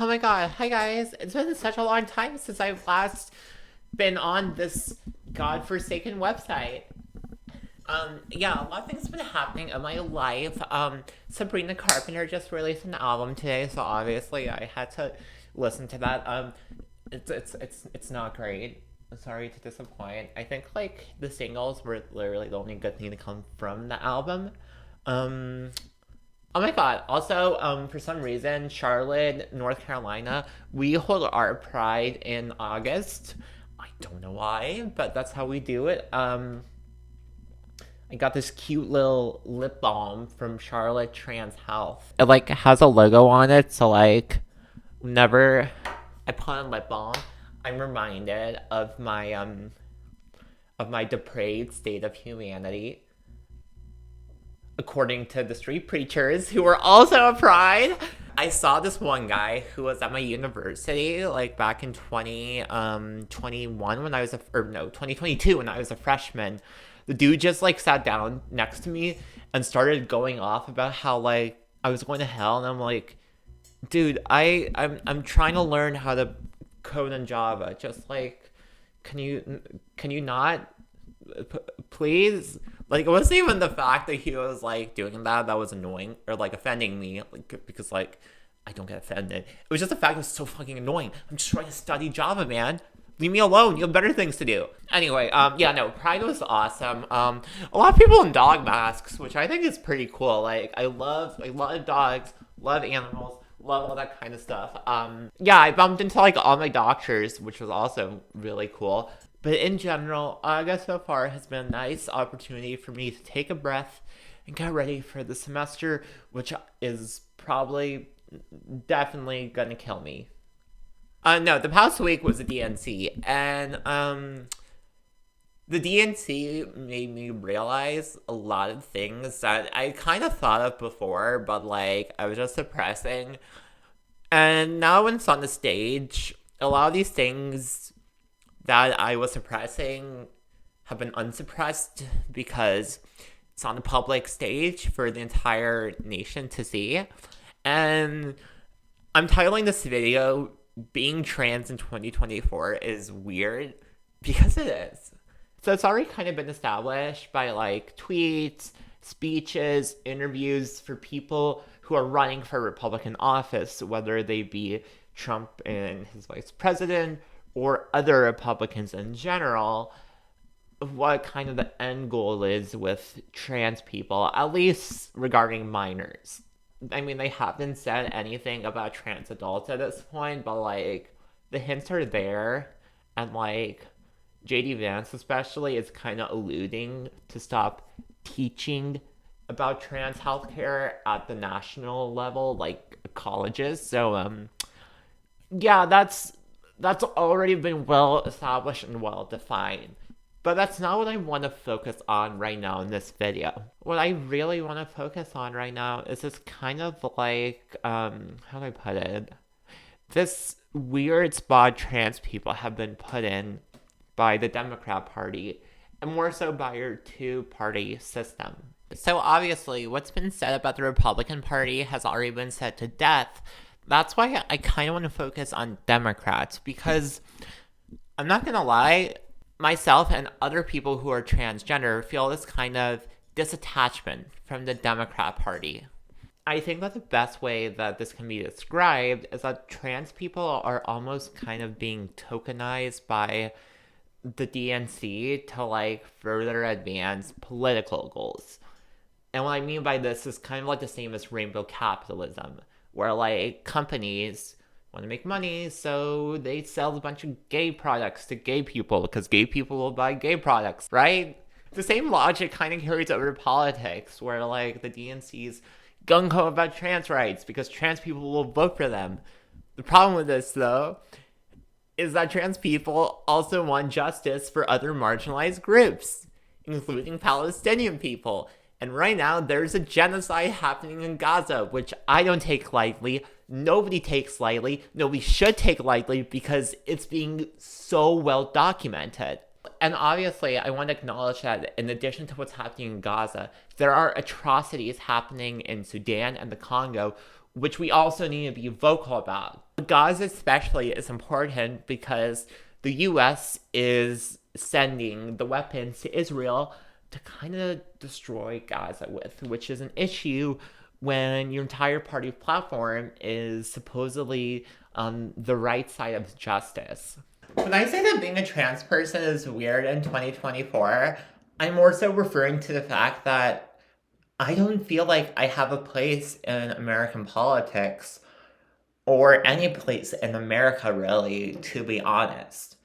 Oh my god. Hi guys. It's been such a long time since I've last been on this godforsaken website. Yeah, a lot of things have been happening in my life. Sabrina Carpenter just released an album today, so obviously I had to listen to that. It's not great. Sorry to disappoint. I think like the singles were literally the only good thing to come from the album. Um, Oh my god. Also, for some reason, Charlotte, North Carolina, we hold our pride in August. I don't know why, but that's how we do it. I got this cute little lip balm from Charlotte Trans Health. It like has a logo on it, so like whenever I put on lip balm, I'm reminded of my depraved state of humanity, according to the street preachers who were also a pride. I saw this one guy who was at my university like back in 2021 when I was or no, 2022 when I was a freshman. The dude just like sat down next to me and started going off about how like I was going to hell, and I'm like, dude, I'm trying to learn how to code in Java. Just like, can you not please? Like, it wasn't even the fact that he was like doing that was annoying or like offending me, like, because like I don't get offended. It was just the fact it was so fucking annoying. I'm just trying to study Java, man. Leave me alone. You have better things to do. Anyway, yeah, no, Pride was awesome. A lot of people in dog masks, which I think is pretty cool. Like, I love dogs, love animals, love all that kind of stuff. Yeah, I bumped into like all my doctors, which was also really cool. But in general, August so far has been a nice opportunity for me to take a breath and get ready for the semester, which is probably definitely gonna kill me. No, the past week was the DNC, and the DNC made me realize a lot of things that I kind of thought of before, but like I was just suppressing. And now when it's on the stage, a lot of these things that I was suppressing have been unsuppressed because it's on the public stage for the entire nation to see. And I'm titling this video "Being Trans in 2024 is Weird" because it is. So it's already kind of been established by like tweets, speeches, interviews for people who are running for Republican office, whether they be Trump and his vice president or other Republicans in general, what kind of the end goal is with trans people, at least regarding minors. I mean, they haven't said anything about trans adults at this point, but like the hints are there, and like JD Vance especially is kind of alluding to stop teaching about trans healthcare at the national level, like colleges. So yeah, that's already been well established and well defined. But that's not what I want to focus on right now in this video. What I really want to focus on right now is this kind of like, how do I put it? This weird spot trans people have been put in by the Democrat Party, and more so by your two-party system. So obviously, what's been said about the Republican Party has already been said to death. That's why I kind of want to focus on Democrats, because I'm not gonna lie, myself and other people who are transgender feel this kind of disattachment from the Democrat Party. I think that the best way that this can be described is that trans people are almost kind of being tokenized by the DNC to like further advance political goals. And what I mean by this is kind of like the same as rainbow capitalism, where like companies want to make money, so they sell a bunch of gay products to gay people because gay people will buy gay products, right? The same logic kind of carries over to politics, where like the DNC's gung ho about trans rights because trans people will vote for them. The problem with this, though, is that trans people also want justice for other marginalized groups, including Palestinian people. And right now, there's a genocide happening in Gaza, which I don't take lightly. Nobody takes lightly. Nobody should take lightly because it's being so well documented. And obviously, I want to acknowledge that in addition to what's happening in Gaza, there are atrocities happening in Sudan and the Congo, which we also need to be vocal about. Gaza especially is important because the US is sending the weapons to Israel to kind of destroy Gaza with, which is an issue when your entire party platform is supposedly on the right side of justice. When I say that being a trans person is weird in 2024, I'm more so referring to the fact that I don't feel like I have a place in American politics or any place in America, really, to be honest.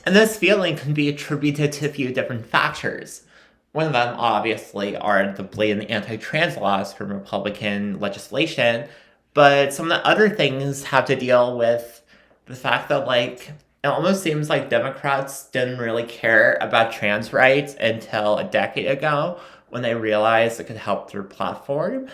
And this feeling can be attributed to a few different factors. One of them, obviously, are the blatant anti-trans laws from Republican legislation, but some of the other things have to deal with the fact that, like, it almost seems like Democrats didn't really care about trans rights until a decade ago when they realized it could help their platform.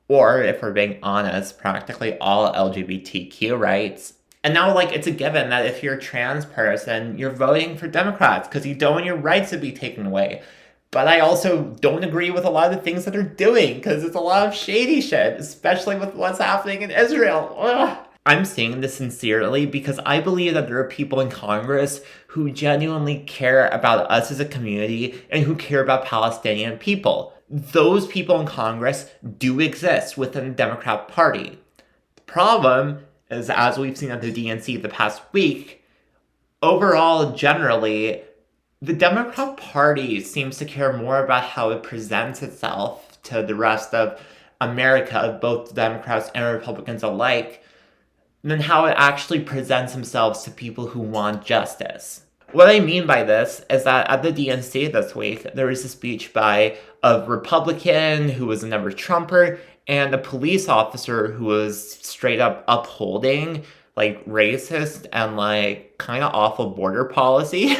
Or, if we're being honest, practically all LGBTQ rights. And now, like, it's a given that if you're a trans person, you're voting for Democrats because you don't want your rights to be taken away. But I also don't agree with a lot of the things that they're doing because it's a lot of shady shit, especially with what's happening in Israel. Ugh. I'm saying this sincerely because I believe that there are people in Congress who genuinely care about us as a community and who care about Palestinian people. Those people in Congress do exist within the Democrat Party. The problem is, as we've seen at the DNC the past week, overall, generally, the Democrat Party seems to care more about how it presents itself to the rest of America, both Democrats and Republicans alike, than how it actually presents themselves to people who want justice. What I mean by this is that at the DNC this week, there was a speech by a Republican who was a never Trumper and a police officer who was straight up upholding like racist and like kind of awful border policy.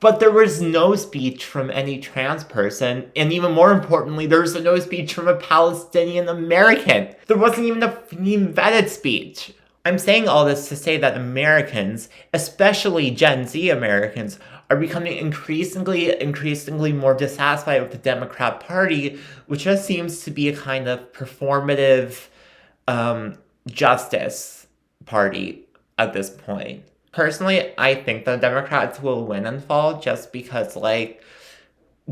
But there was no speech from any trans person, and even more importantly, there was no speech from a Palestinian American. There wasn't even a vetted speech. I'm saying all this to say that Americans, especially Gen Z Americans, are becoming increasingly more dissatisfied with the Democrat Party, which just seems to be a kind of performative justice party at this point. Personally, I think the Democrats will win and fall just because, like,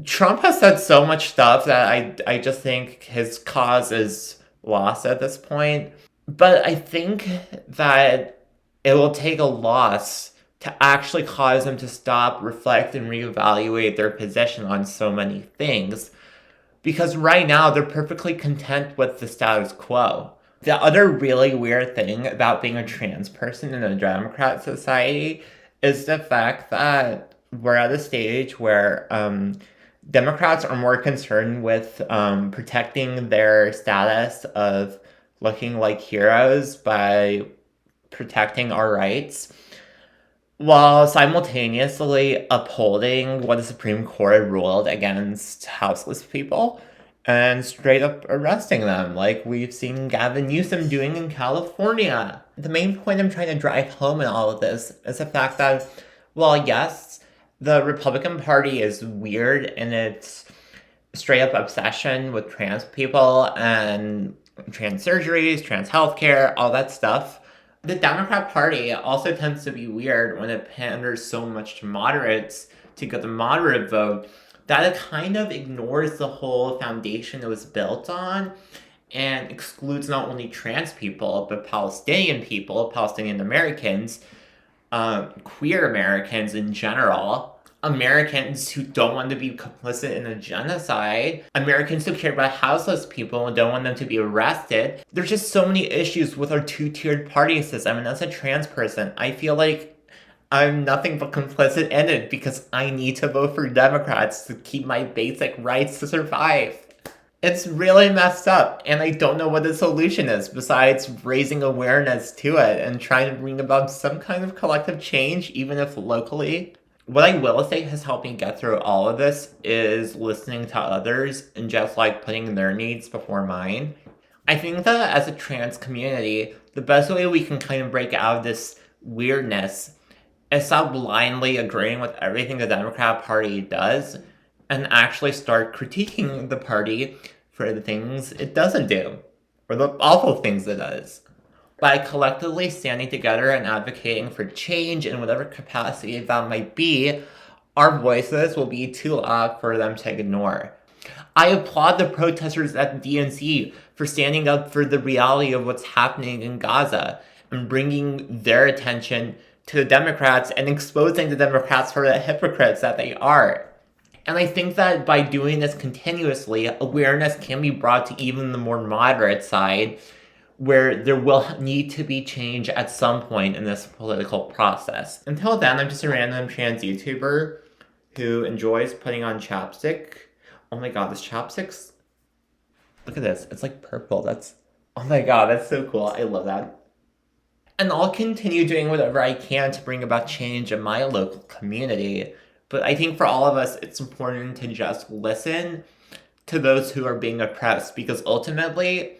Trump has said so much stuff that I just think his cause is lost at this point. But I think that it will take a loss to actually cause them to stop, reflect, and reevaluate their position on so many things. Because right now, they're perfectly content with the status quo. The other really weird thing about being a trans person in a Democrat society is the fact that we're at a stage where Democrats are more concerned with protecting their status of looking like heroes by protecting our rights, while simultaneously upholding what the Supreme Court ruled against houseless people and straight up arresting them, like we've seen Gavin Newsom doing in California. The main point I'm trying to drive home in all of this is the fact that, well, yes, the Republican Party is weird in its straight up obsession with trans people and trans surgeries, trans healthcare, all that stuff. The Democrat Party also tends to be weird when it panders so much to moderates to get the moderate vote that it kind of ignores the whole foundation it was built on and excludes not only trans people, but Palestinian people, Palestinian Americans, queer Americans in general, Americans who don't want to be complicit in a genocide, Americans who care about houseless people and don't want them to be arrested. There's just so many issues with our two-tiered party system, and as a trans person, I feel like I'm nothing but complicit in it because I need to vote for Democrats to keep my basic rights to survive. It's really messed up, and I don't know what the solution is besides raising awareness to it and trying to bring about some kind of collective change, even if locally. What I will say has helped me get through all of this is listening to others and just like putting their needs before mine. I think that as a trans community, the best way we can kind of break out of this weirdness is stop blindly agreeing with everything the Democrat Party does and actually start critiquing the party for the things it doesn't do or the awful things it does. By collectively standing together and advocating for change in whatever capacity that might be, our voices will be too loud for them to ignore. I applaud the protesters at the DNC for standing up for the reality of what's happening in Gaza and bringing their attention to the Democrats and exposing the Democrats for the hypocrites that they are. And I think that by doing this continuously, awareness can be brought to even the more moderate side, where there will need to be change at some point in this political process. Until then, I'm just a random trans YouTuber who enjoys putting on chapstick. Oh my god, this chapstick's... Look at this. It's like purple. That's... Oh my god, that's so cool. I love that. And I'll continue doing whatever I can to bring about change in my local community. But I think for all of us, it's important to just listen to those who are being oppressed, because ultimately,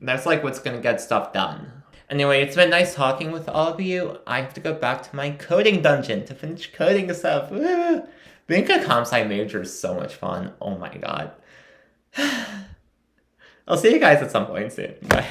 that's like what's gonna get stuff done. Anyway, it's been nice talking with all of you. I have to go back to my coding dungeon to finish coding stuff. Woo! Being a comp sci major is so much fun. Oh my god. I'll see you guys at some point soon. Bye.